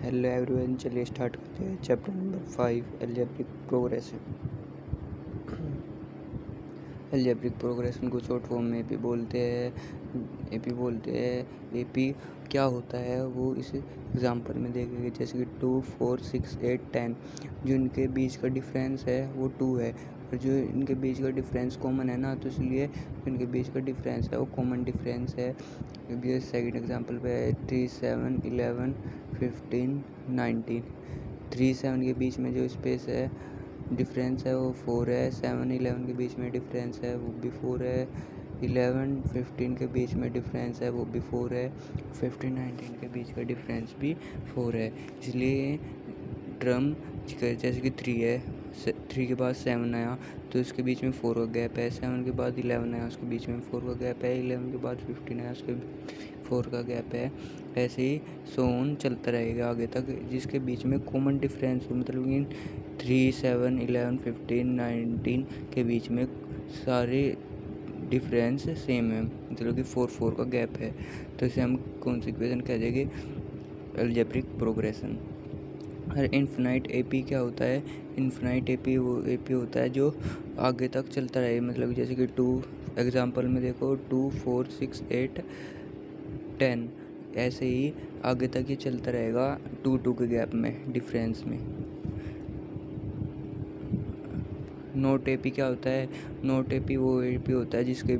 Hello everyone, चलिए start करते हैं chapter number 5 algebraic progression. Algebraic progression को शॉर्ट फॉर्म में एपी बोलते हैं। एपी क्या होता है वो इस एग्जांपल में देखेंगे, जैसे कि 2, 4, 6, 8, 10। जो इनके बीच का डिफरेंस है वो 2 है, और जो इनके बीच का डिफरेंस कॉमन है ना, तो इसलिए इनके बीच का डिफरेंस है वो कॉमन डिफरेंस है। ये सेकंड एग्जांपल पे है 3, 7, 11, 15, 19। 3, 7 के बीच में जो स्पेस है डिफरेंस है वो 4 है। 7, 11 के बीच में डिफरेंस है वो भी 4 है। 11, 15 के बीच में डिफरेंस है वो भी 4 है। 15, 19 के बीच का डिफरेंस भी 4 है। इसलिए टर्म जैसे कि 3 है, 3 के बाद 7 आया तो इसके बीच में 4 का गैप है। 7 के बाद 11 आया, उसके बीच में 4 का गैप है। 11 के बाद 15 आया, उसके 4 का गैप है। ऐसे ही सोन चलता रहेगा आगे तक, जिसके बीच में कॉमन डिफरेंस हो, मतलब कि 3, 7, 11, 15, 19 के बीच में सारे डिफरेंस सेम है, मतलब कि 4 का गैप है। तो इसे हम कौन सी इक्वेशन कह देंगे? Algebraic progression. और इन्फिनाइट एपी क्या होता है? इन्फिनाइट एपी वो एपी होता है जो आगे तक चलता रहे, मतलब जैसे कि 2 एग्जांपल में देखो 2, 4, 6, 8, 10। ऐसे ही आगे तक ये चलता रहेगा 2 के गैप में डिफरेंस में। नोट एपी क्या होता है? नोट एपी वो एपी होता है जिसके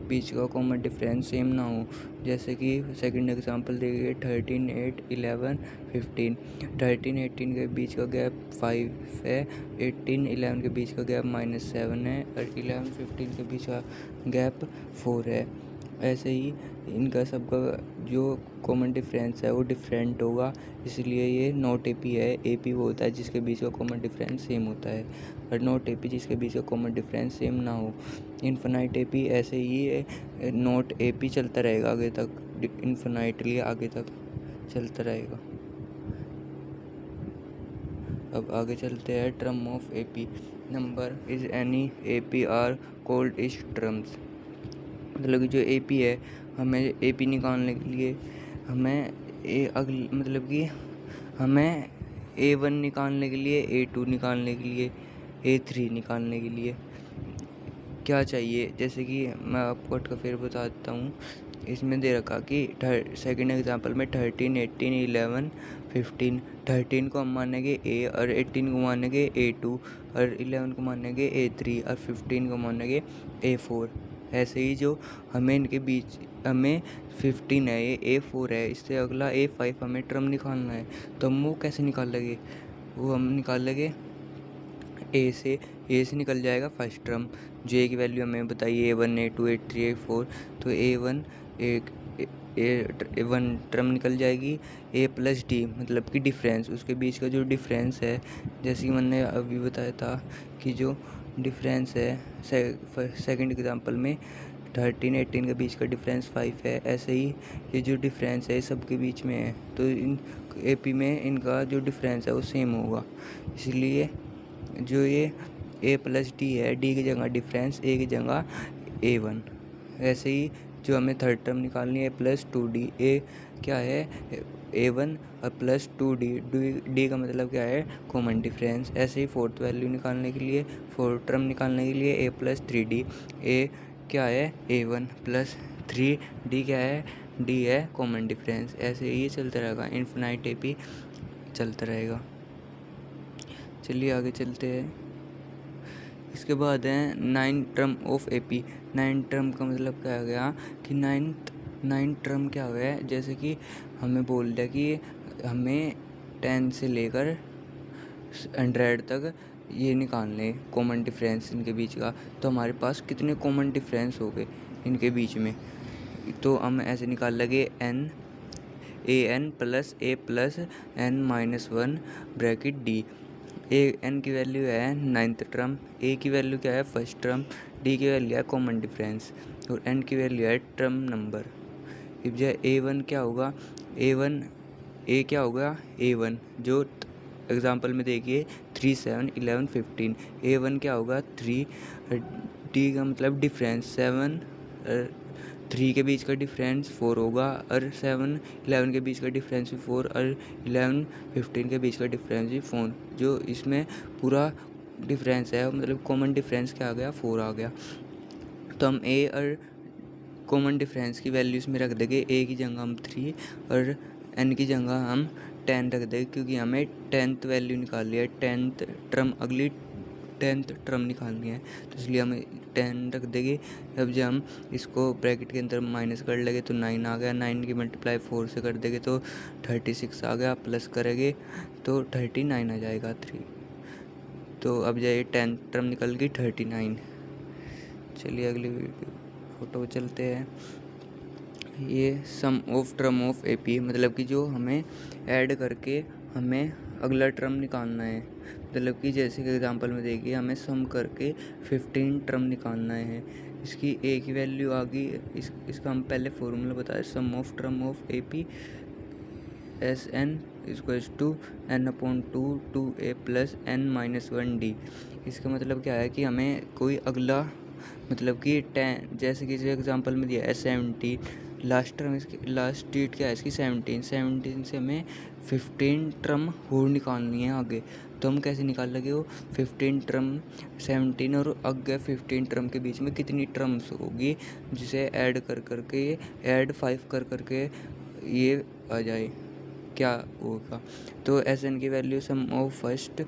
बीच का कॉमन डिफरेंस सेम ना हो, जैसे कि सेकंड एग्जांपल देखिए 13, 8, 11, 15। 13, 18 के बीच का गैप 5 है। 18, 11 के बीच का गैप -7 है, और 11, 15 के बीच का गैप 4 है। ऐसे ही इनका सबका जो कॉमन डिफरेंस है वो डिफरेंट होगा, इसलिए ये नॉट एपी है। एपी वो होता है जिसके बीच का कॉमन डिफरेंस सेम होता है, और नॉट एपी जिसके बीच का कॉमन डिफरेंस सेम ना हो। इन्फिनाइट एपी ऐसे ही नॉट एपी चलता रहेगा आगे तक, इन्फिनाइटली आगे तक चलता रहेगा। अब आगे चलते हैं term of AP. Number is any AP are called is terms. मतलब कि जो एपी है, हमें एपी निकालने के लिए हमें मतलब कि हमें A1 निकालने के लिए, A2 निकालने के लिए, A3 निकालने के लिए क्या चाहिए? जैसे कि मैं आपको अटका फिर बता देता हूँ। इसमें दे रखा कि सेकंड एग्जांपल में 13, 18, 11, 15। 13 को हम मानेंगे A, और 18 को मानेंगे A2, और 11 को मानेंगे A3, और 15 को मानेंगे A4। ऐसे ही जो हमें इनके बीच हमें 15 है, ये A4 है, इससे अगला A5 हमें टर्म निकालना है। तो हम वो कैसे निकाल लेंगे? वो हम निकाल लेंगे ए से निकल जाएगा फर्स्ट टर्म, जो ए की वैल्यू हमें बताइए A1, A2, A3, A4। तो A1 A1 टर्म निकल जाएगी। A प्लस डी मतलब कि डिफरेंस, उसके बीच का जो डिफरेंस है, जैसे कि मैंने अभी बताया था कि जो डिफरेंस है सेकंड एग्जांपल में 13, 18 के बीच का डिफरेंस 5 है। ऐसे ही ये जो डिफरेंस है सबके बीच में है, तो इन एपी में इनका जो डिफरेंस है वो सेम होगा। इसलिए जो ये A प्लस डी है, डी की जगह डिफरेंस, ए की जगह A1। ऐसे ही जो हमें थर्ड टर्म निकालनी है प्लस 2D। ए क्या है? A1 और प्लस 2D। डी का मतलब क्या है? Common difference. ऐसे ही फोर्थ वैल्यू निकालने के लिए, फोर्थ टर्म निकालने के लिए A प्लस 3D। ए क्या है? A1 प्लस 3D क्या है? डी है कॉमन डिफरेंस। ऐसे ही चलता रहेगा, इन्फिनाइट एपी चलता रहेगा। चलिए आगे चलते हैं। इसके बाद है 9 टर्म ऑफ एपी। 9 टर्म का मतलब क्या हो गया कि 9 टर्म क्या हुआ है? जैसे कि हमें बोल दिया कि हमें 10 से लेकर 100 तक ये निकालने कॉमन डिफरेंस इनके बीच का। तो हमारे पास कितने कॉमन डिफरेंस हो गए इनके बीच में? तो हम ऐसे निकाल लगे an plus a plus n-1 bracket D. N की वैल्यू है 9th टर्म, ए की वैल्यू क्या है? फर्स्ट टर्म, डी की वैल्यू है कॉमन डिफरेंस, और एन की वैल्यू है टर्म नंबर। अब जो A1 क्या होगा? ए क्या होगा? A1 जो एग्जांपल में देखिए 3, 7, 11, 15। A1 क्या होगा? 3। डी का मतलब डिफरेंस 7, 3 के बीच का डिफरेंस 4 होगा, और 7 11 के बीच का डिफरेंस भी 4, और 11 15 के बीच का डिफरेंस भी 4। जो इसमें पूरा डिफरेंस है, मतलब कॉमन डिफरेंस क्या आ गया, 4 आ गया। तो हम ए और कॉमन डिफरेंस की वैल्यूज़ में रख देंगे। ए की जगह हम 3 और एन की जगह हम 10 रख देंगे, क्योंकि हमें 10th वैल्यू निकालनी है, 10th टर्म, अगली 10th टर्म निकालनी है, तो इसलिए हमें 10 रख देंगे। अब जब हम इसको ब्रैकेट के अंदर माइनस कर लेंगे तो 9 आ गया, 9 की मल्टीप्लाई 4 से कर देंगे तो 36 आ गया, प्लस करेंगे तो 39 आ जाएगा 3। तो अब जाइए 10th टर्म निकल गई 39। चलिए अगली फोटो चलते हैं। ये सम ऑफ टर्म ऑफ एपी, मतलब कि जो हमें ऐड करके हमें अगला टर्म निकालना है। मतलब कि जैसे कि एग्जांपल में देखिए, हमें सम करके 15 टर्म निकालना है। इसकी ए की वैल्यू आ गई, इसका हम पहले फॉर्मूला बताएं, sum of term of AP S N equals to n/2 2a plus n-1d। इसका मतलब क्या है कि हमें कोई अगला, मतलब कि 10, जैसे कि एग्जांपल में दिया है 17, लास्ट टर्म इसकी, लास्ट डेट क्या है इसकी 17 से हमें 15 टर्म और निकालनी है आगे। तो हम कैसे निकाल लगे वो 15 टर्म, 17 और आगे 15 टर्म के बीच में कितनी टर्म्स होगी, जिसे ऐड कर करके, ऐड 5 कर करके ये आ जाए, क्या होगा। तो एस एन की value sum of first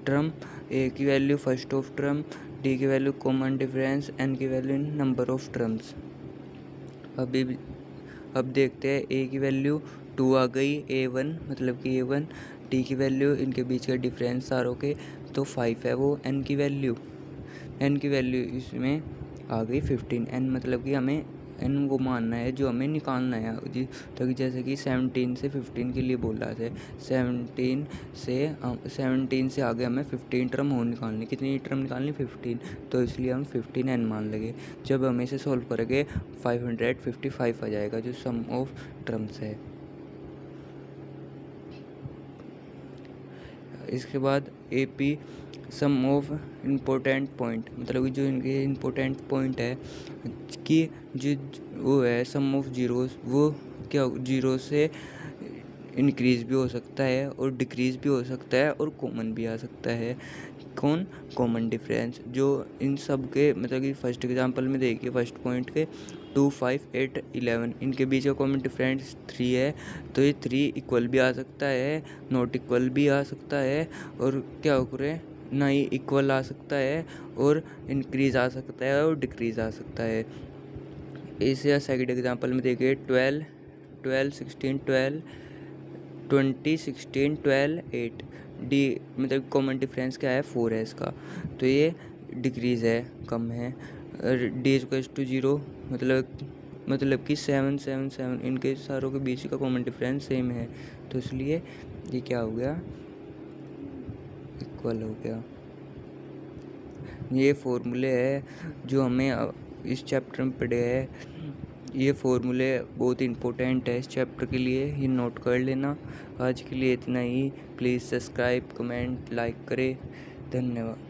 term, A की value first of term, D की वैल्यू कॉमन डिफरेंस, एन की वैल्यू नंबर ऑफ टर्म्स। अब देखते हैं, ए की वैल्यू 2 आ गई, A1 मतलब कि A1, डी की वैल्यू, इनके बीच का डिफरेंस सारों के तो 5 है वो, एन की वैल्यू इसमें आ गई 15। एन मतलब कि हमें एन को मानना है जो हमें निकालना है जी। तो जैसे कि 17 से 15 के लिए बोल रहा था, 17 से आगे हमें 15 टर्म और निकालनी, कितनी टर्म निकालनी 15, तो इसलिए हम 15 एन मान लेंगे। जब हम इसे सॉल्व करेंगे 555 आ जाएगा, जो सम ऑफ टर्म्स है। इसके बाद AP some of important point, मतलब कि जो इनके इम्पोर्टेंट पॉइंट है कि जो वो है सम ऑफ जीरोस, वो क्या जीरो से इंक्रीज़ भी हो सकता है और डिक्रीज़ भी हो सकता है और कॉमन भी आ सकता है। कॉमन डिफरेंस जो इन सब के, मतलब कि फर्स्ट एग्जांपल में देखिए, फर्स्ट पॉइंट के 2 5 8 11, इनके बीच का कॉमन डिफरेंस 3 है, तो ये 3 इक्वल भी आ सकता है, नॉट इक्वल भी आ सकता है, और क्या करे ना ही इक्वल आ सकता है, और इंक्रीज़ आ सकता है और डिक्रीज़ आ सकता है। इसे सेकंड एग्जांपल में देखिए 12 12 16 12 20 16 12 8, डी मतलब कॉमन डिफरेंस क्या है 4 है इसका, तो ये डिक्रीज़ है, कम है। और डी इक्वल्स टू 0, मतलब कि 7 7 7, इनके सारों के बीच का कॉमन डिफरेंस सेम है, तो इसलिए ये क्या हो गया, इक्वल हो गया। ये फॉर्मूले है जो हमें इस चैप्टर में पढ़े हैं। ये फॉर्मूले बहुत इंपॉर्टेंट है इस चैप्टर के लिए, ये नोट कर लेना। आज के लिए इतना ही। प्लीज़ सब्सक्राइब, कमेंट, लाइक करें। धन्यवाद।